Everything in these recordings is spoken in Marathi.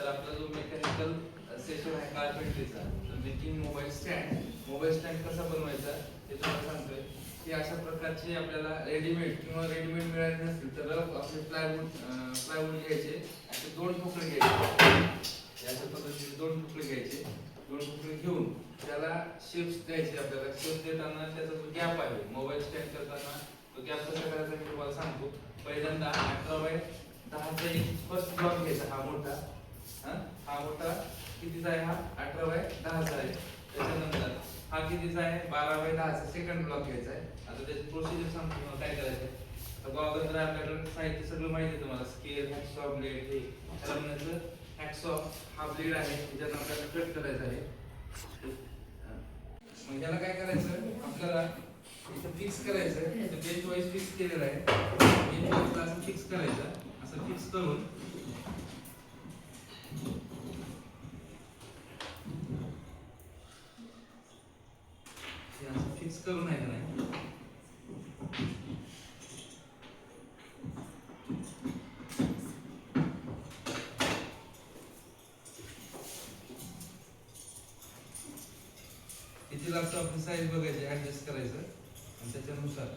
तर आपला जो मेकॅनिकल सेशन आहे कार्पेंट्रीचा, तर मेकिंग मोबाईल स्टँड कसा बनवायचा हे तुम्हाला सांगतोय. की अशा प्रकारचे आपल्याला रेडीमेड मिळाले नसतील तर आपले प्लायवूड घ्यायचे, असे दोन तुकडे घ्यायचे, अशा पद्धतीने दोन तुकडे घ्यायचे. दोन तुकडे घेऊन त्याला शेप्स द्यायचे. आपल्याला शेप्स देताना त्याचा जो गॅप आहे मोबाईल स्टँड करताना, तो गॅप कसा करायचा मी तुम्हाला सांगतो. पहिल्यांदा 18x10चा एक फर्स्ट ब्लॉक घ्यायचा, हा मोठा कितीचा आहे, हा 18x10चा आहे. त्याच्यानंतर हा कितीचा आहे, 12x10चा सेकंड ब्लॉक घ्यायचा आहे. आता त्याची प्रोसिजर सांगतो तुम्हाला काय करायचं. तर गॉगल आपल्याकडे साहित्य सगळं माहिती आहे तुम्हाला, स्केल, हॅक्सॉ, ब्लेड. हे त्याला म्हणायचं हॅक्सॉ हा ब्लेड आहे, त्याच्यानं आपल्याला कट करायचं आहे. मग याला काय करायचं, आपल्याला इथं फिक्स करायचं. बेंच वाईज फिक्स केलेलं आहे, बेंच वाईजला असं फिक्स करायचं. असं फिक्स करून फिक्स करून आहे का नाही, किती लागतं आपली साईज बघायची, ऍडजस्ट करायचं आणि त्याच्यानुसार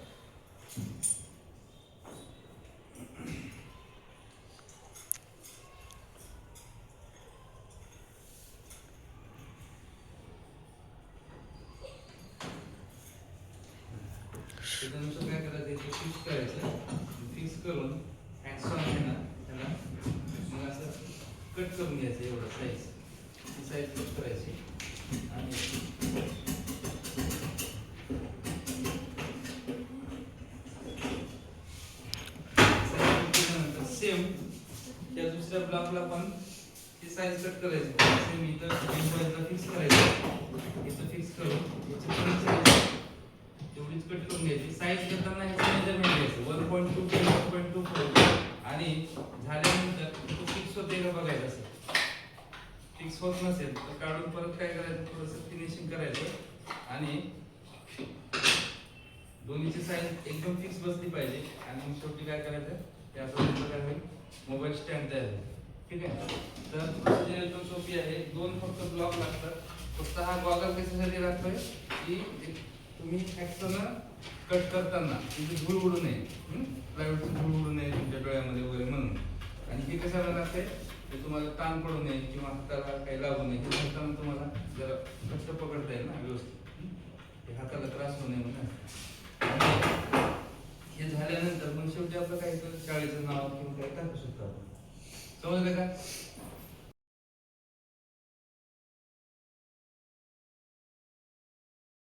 काय करायचं, फिक्स करायचं. फिक्स करून हॅक्सॉ आहे ना त्याला मग असं कट करून घ्यायचं. एवढं साईज कट करायची आणि सेम त्या दुसऱ्या ब्लॉकला पण ती साईज कट करायची. सेम इथं फिक्स करायचं, इथं फिक्स करून याची पण साईज तेवढीच कट करून घ्यायची. साईज घेताना ह्याचं मेजरमेंट घ्यायचं 1.2 ते 1.24 आणि झाल्यानंतर तो फिक्स होते का बघायचं. असं फिक्स होत नसेल तर काढून परत काय करायचं, थोडंसं फिनिशिंग करायचं आणि दोन्हीची साईज एकदम फिक्स बसली पाहिजे. आणि मग शेवटी काय करायचं, त्यासाठी काय होईल, मोबाईल स्टँड तयार होईल. ठीक आहे. तर प्रोसिजर एकदम सोपी आहे. दोन फक्त ब्लॉक लागतात. फक्त हा गॉगल कशासाठी लागतोय की तुम्ही हॅक्सॉनं कट करताना तुमची धूळ उडू नये, प्लायवूडची धूळ उडू नये तुमच्या डोळ्यामध्ये वगैरे म्हणून. आणि हे कशाला लागते, ते तुम्हाला ताण पडू नये किंवा हाताला काही लागू नये. हे करताना तुम्हाला जरा घट्ट पकडता येईल ना व्यवस्थित, हाताला त्रास होऊ नये म्हणून. हे झाल्यानंतर मग शेवटी आपलं काही शाळेचं नाव किंवा काही टाकू शकतो आपण. समजलं का?